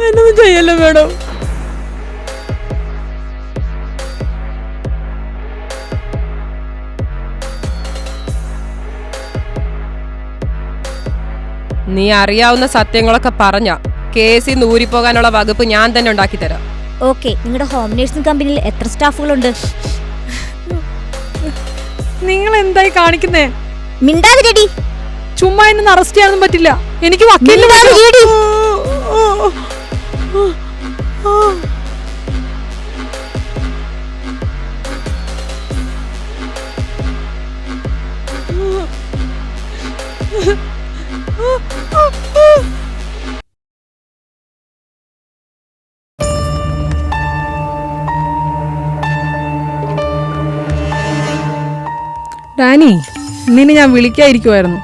എന്നൊന്നും ചെയ്യല്ലോ മേഡം. നീ അറിയാവുന്ന സത്യങ്ങളൊക്കെ പറഞ്ഞ കേസിൽ നിന്ന് ഊരിപ്പോകാനുള്ള വകുപ്പ് ഞാൻ തന്നെ ഉണ്ടാക്കി തരാം. ഓക്കെ, നിങ്ങളുടെ ഹോം നേഴ്സിംഗ് കമ്പനിയിൽ എത്ര സ്റ്റാഫുകളുണ്ട്? നിങ്ങൾ എന്തായി കാണിക്കുന്നേ? മിണ്ടാതിരടി. ചുമ്മാ എന്നെ അറസ്റ്റ് ചെയ്യാനൊന്നും പറ്റില്ല. എനിക്ക് വക്കീലിനെ ഡാനി, നിന്നെ ഞാൻ വിളിക്കാതിരിക്കുമായിരുന്നു.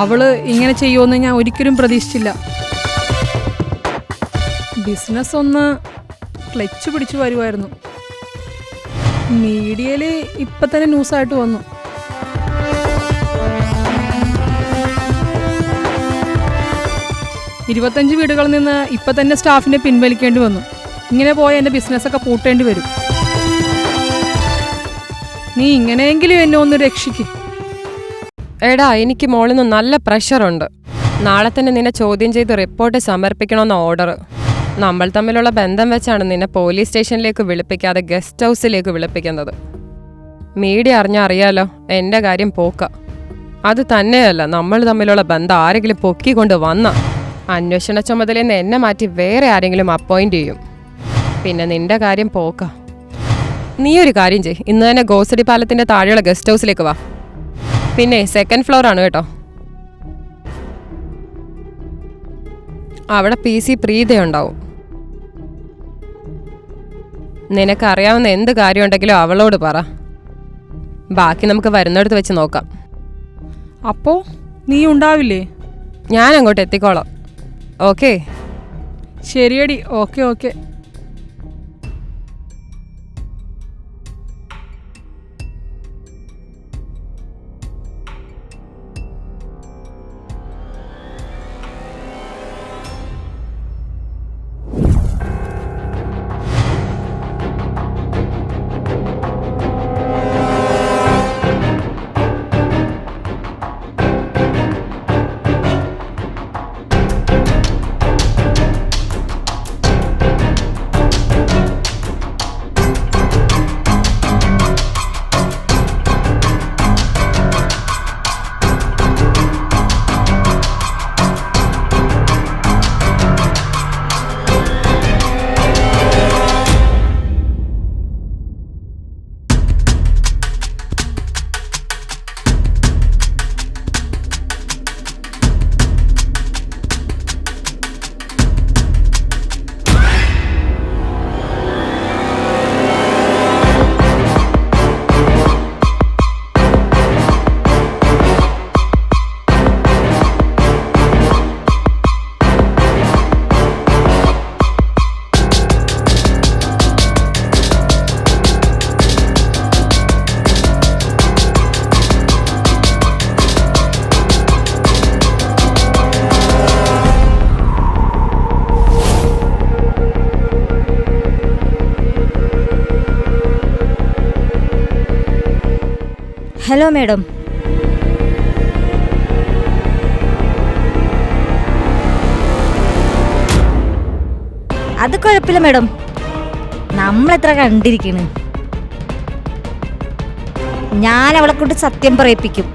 അവള് ഇങ്ങനെ ചെയ്യുമെന്ന് ഞാൻ ഒരിക്കലും പ്രതീക്ഷിച്ചില്ല. ബിസിനസ് ഒന്ന് ക്ലച്ച് പിടിച്ചു വരുമായിരുന്നു. മീഡിയയിൽ ഇപ്പം തന്നെ ന്യൂസായിട്ട് വന്നു. ഇരുപത്തഞ്ച് വീടുകളിൽ നിന്ന് ഇപ്പം തന്നെ സ്റ്റാഫിനെ പിൻവലിക്കേണ്ടി വന്നു. ഇങ്ങനെ പോയ എൻ്റെ ബിസിനസ്സൊക്കെ പൂട്ടേണ്ടി വരും. നീ ഇങ്ങനെയെങ്കിലും എന്നെ ഒന്ന് രക്ഷിക്കും. എടാ, എനിക്ക് മോളിൽ നിന്ന് നല്ല പ്രഷറുണ്ട്. നാളെ തന്നെ നിന്നെ ചോദ്യം ചെയ്ത് റിപ്പോർട്ട് സമർപ്പിക്കണമെന്ന ഓർഡർ. നമ്മൾ തമ്മിലുള്ള ബന്ധം വെച്ചാണ് നിന്നെ പോലീസ് സ്റ്റേഷനിലേക്ക് വിളിപ്പിക്കാതെ ഗസ്റ്റ് ഹൗസിലേക്ക് വിളിപ്പിക്കുന്നത്. മീഡിയ അറിഞ്ഞാൽ അറിയാലോ, എൻ്റെ കാര്യം പോക്ക. അത് തന്നെയല്ല, നമ്മൾ തമ്മിലുള്ള ബന്ധം ആരെങ്കിലും പൊക്കിക്കൊണ്ട് വന്ന അന്വേഷണ ചുമതലയിൽ നിന്ന് എന്നെ മാറ്റി വേറെ ആരെങ്കിലും അപ്പോയിന്റ് ചെയ്യും. പിന്നെ നിന്റെ കാര്യം പോക്ക. നീ ഒരു കാര്യം ചെയ്യ്, ഇന്ന് തന്നെ ഗോസടി പാലത്തിന്റെ താഴെയുള്ള ഗസ്റ്റ് ഹൗസിലേക്ക് വാ. പിന്നെ 2nd ഫ്ലോർ ആണ് കേട്ടോ. അവിടെ PC പ്രീതയുണ്ടാവും. നിനക്കറിയാവുന്ന എന്ത് കാര്യമുണ്ടെങ്കിലും അവളോട് പറ. ബാക്കി നമുക്ക് വരുന്നിടത്ത് വെച്ച് നോക്കാം. അപ്പോ നീ ഉണ്ടാവില്ലേ? ഞാൻ അങ്ങോട്ട് എത്തിക്കോളാം. ഓക്കെ? ശരിയടി. Okay okay. Hello madam. അത് കുഴപ്പമില്ല മേഡം, നമ്മളെത്ര കണ്ടിരിക്കണ്. ഞാൻ അവളെ കൊണ്ട് സത്യം പറയിപ്പിക്കും.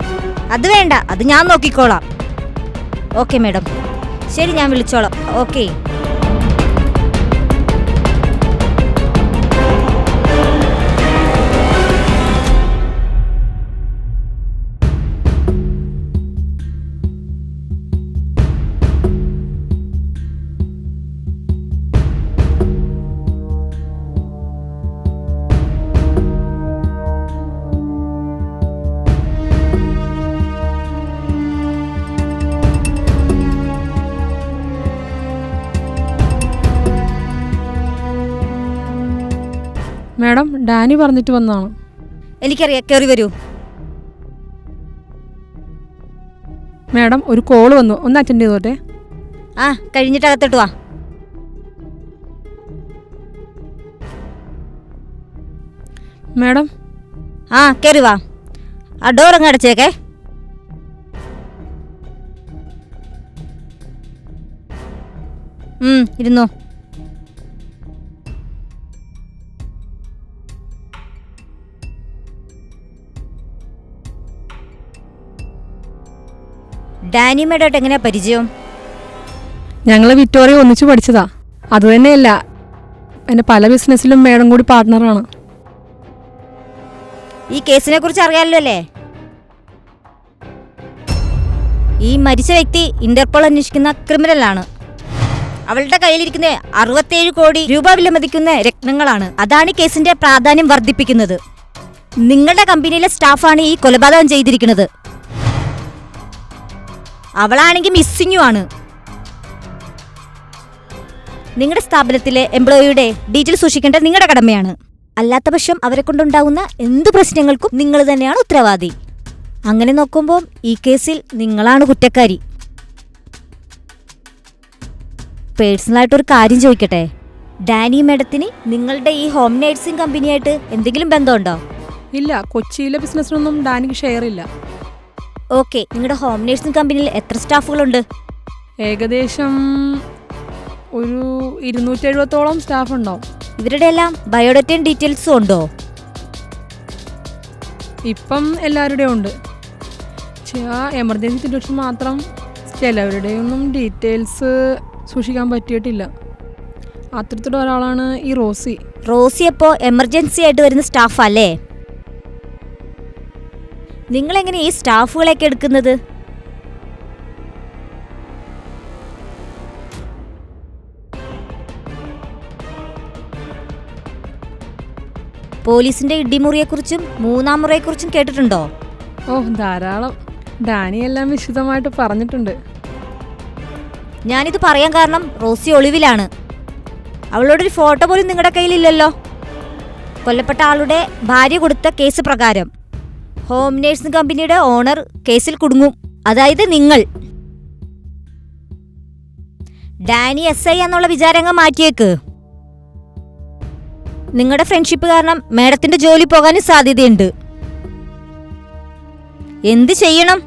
അത് വേണ്ട, അത് ഞാൻ നോക്കിക്കോളാം. ഓക്കെ മേഡം, ശരി, ഞാൻ വിളിച്ചോളാം. ഓക്കെ. ഡാനി പറഞ്ഞിട്ട് വന്നതാണ്. എനിക്കറിയാം, കയറി വരൂ. മാഡം ഒരു കോള് വന്നു, ഒന്ന് അറ്റൻഡ് ചെയ്തോട്ടെ. ആ, കഴിഞ്ഞിട്ട് അകത്തോട്ട് വാ. മാഡം ആ, കയറി വാ. ആ ഡോർ അങ്ങ് അടച്ചേക്കേ. ഇരുന്നോ. ഡാനിയുമായിട്ട് എങ്ങനെയാ പരിചയം? ഞങ്ങൾ വിക്ടോറിയ ഒന്നിച്ചു പഠിച്ചതാ. അതുതന്നെയല്ല, എൻ്റെ പല ബിസിനസ്സിലും മാഡം കൂടി പാർട്ട്ണറാണ്. ഈ കേസിനെ കുറിച്ച് അറിയാമല്ലോ അല്ലേ? ഈ മരിച്ച വ്യക്തി ഇന്റർപോൾ അന്വേഷിക്കുന്ന ക്രിമിനലാണ്. അവളുടെ കയ്യിലിരിക്കുന്ന 67 കോടി രൂപ വിലമതിക്കുന്ന രത്നങ്ങളാണ്. അതാണ് ഈ കേസിന്റെ പ്രാധാന്യം വർദ്ധിപ്പിക്കുന്നത്. നിങ്ങളുടെ കമ്പനിയിലെ സ്റ്റാഫാണ് ഈ കൊലപാതകം ചെയ്തിരിക്കുന്നത്. അവളാണെങ്കിൽ മിസ്സിങ്ങും ആണ്. നിങ്ങളുടെ സ്ഥാപനത്തിലെ എംപ്ലോയിയുടെ ഡീറ്റെയിൽ സൂക്ഷിക്കേണ്ടത് നിങ്ങളുടെ കടമയാണ്. അല്ലാത്ത പക്ഷം അവരെ കൊണ്ടുണ്ടാകുന്ന എന്ത് പ്രശ്നങ്ങൾക്കും നിങ്ങൾ തന്നെയാണ് ഉത്തരവാദി. അങ്ങനെ നോക്കുമ്പോൾ ഈ കേസിൽ നിങ്ങളാണ് കുറ്റക്കാരി. പേഴ്സണലായിട്ടൊരു കാര്യം ചോദിക്കട്ടെ, ഡാനി മാഡത്തിന് നിങ്ങളുടെ ഈ ഹോം നേഴ്സിംഗ് കമ്പനിയായിട്ട് എന്തെങ്കിലും ബന്ധമുണ്ടോ? ഇല്ല, കൊച്ചിയിലെ ബിസിനസ്സിനൊന്നും ഡാനിക്ക് ഷെയർ ഇല്ല. ഓക്കെ, നിങ്ങളുടെ ഹോം നേഴ്സിംഗ് കമ്പനിയിൽ എത്ര സ്റ്റാഫുകളുണ്ട്? ഏകദേശം ഒരു 270ഓളം സ്റ്റാഫ് ഉണ്ടാവും. ഇവരുടെ എല്ലാം ബയോഡേറ്റയും ഡീറ്റെയിൽസും ഉണ്ടോ? ഇപ്പം എല്ലാവരുടെയും ഉണ്ട്. എമർജൻസി സിറ്റുവേഷൻ മാത്രം ചിലവരുടെയൊന്നും ഡീറ്റെയിൽസ് സൂക്ഷിക്കാൻ പറ്റിയിട്ടില്ല. അത്തരത്തിലുള്ള ഒരാളാണ് ഈ റോസി. റോസി അപ്പോൾ എമർജൻസി ആയിട്ട് വരുന്ന സ്റ്റാഫ് അല്ലേ? നിങ്ങളെങ്ങനെ ഈ സ്റ്റാഫുകളെയൊക്കെ എടുക്കുന്നത്? പോലീസിന്റെ ഇടിമുറിയെക്കുറിച്ചും 3-ാം മുറയെക്കുറിച്ചും കേട്ടിട്ടുണ്ടോ? ധാരാളം. ഡാനി എല്ലാം വിശദമായിട്ട് പറഞ്ഞിട്ടുണ്ട്. ഞാനിത് പറയാൻ കാരണം റോസി ഒളിവിലാണ്. അവളോടൊരു ഫോട്ടോ പോലും നിങ്ങളുടെ കയ്യിലില്ലല്ലോ. കൊല്ലപ്പെട്ട ആളുടെ ഭാര്യ കൊടുത്ത കേസ് പ്രകാരം ഹോം നേഴ്സിംഗ് കമ്പനിയുടെ ഓണർ കേസിൽ കുടുങ്ങും. അതായത് നിങ്ങൾ. ഡാനി SI എന്നുള്ള വിചാരങ്ങൾ മാറ്റിയേക്ക്. നിങ്ങളുടെ ഫ്രണ്ട്ഷിപ്പ് കാരണം മാഡത്തിന്റെ ജോലി പോകാനും സാധ്യതയുണ്ട്. എന്ത് ചെയ്യണം?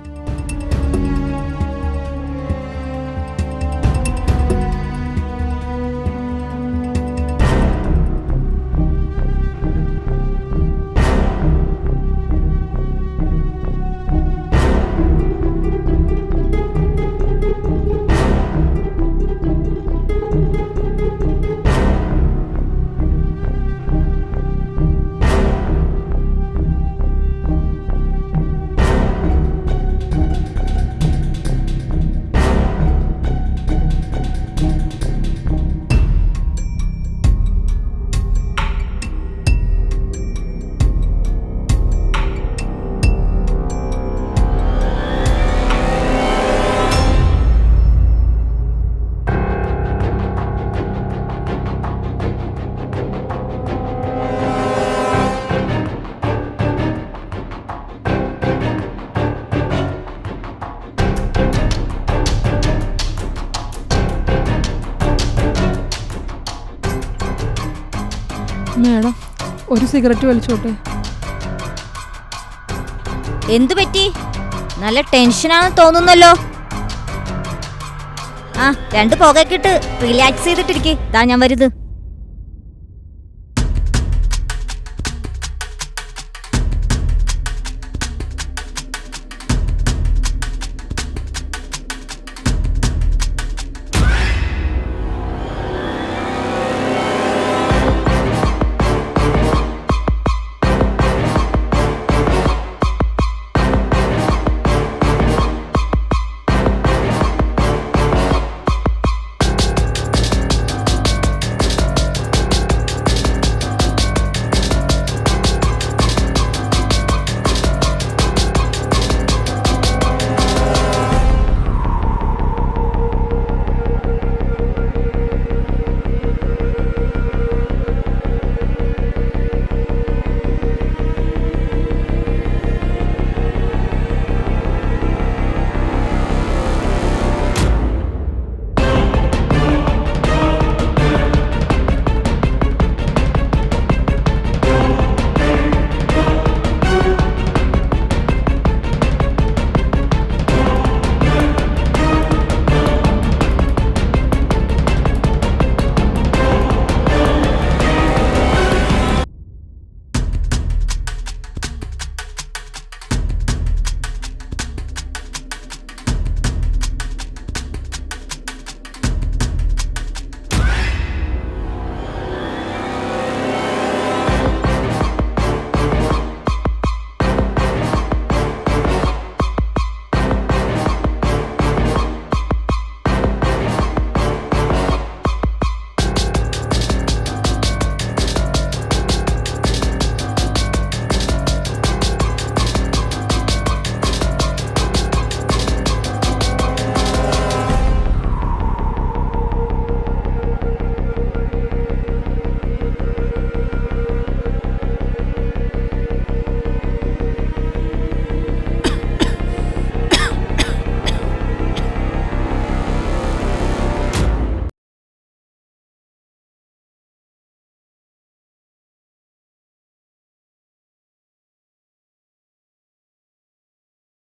മാഡം ഒരു സിഗരറ്റ് വലിച്ചോട്ടെ. എന്തു പറ്റി? നല്ല ടെൻഷനാണെന്ന് തോന്നുന്നല്ലോ. ആ, 2 പുകയൊക്കെ ഇട്ട് റിലാക്സ് ചെയ്തിട്ടിരിക്കേ. ദാ ഞാൻ വരുത്.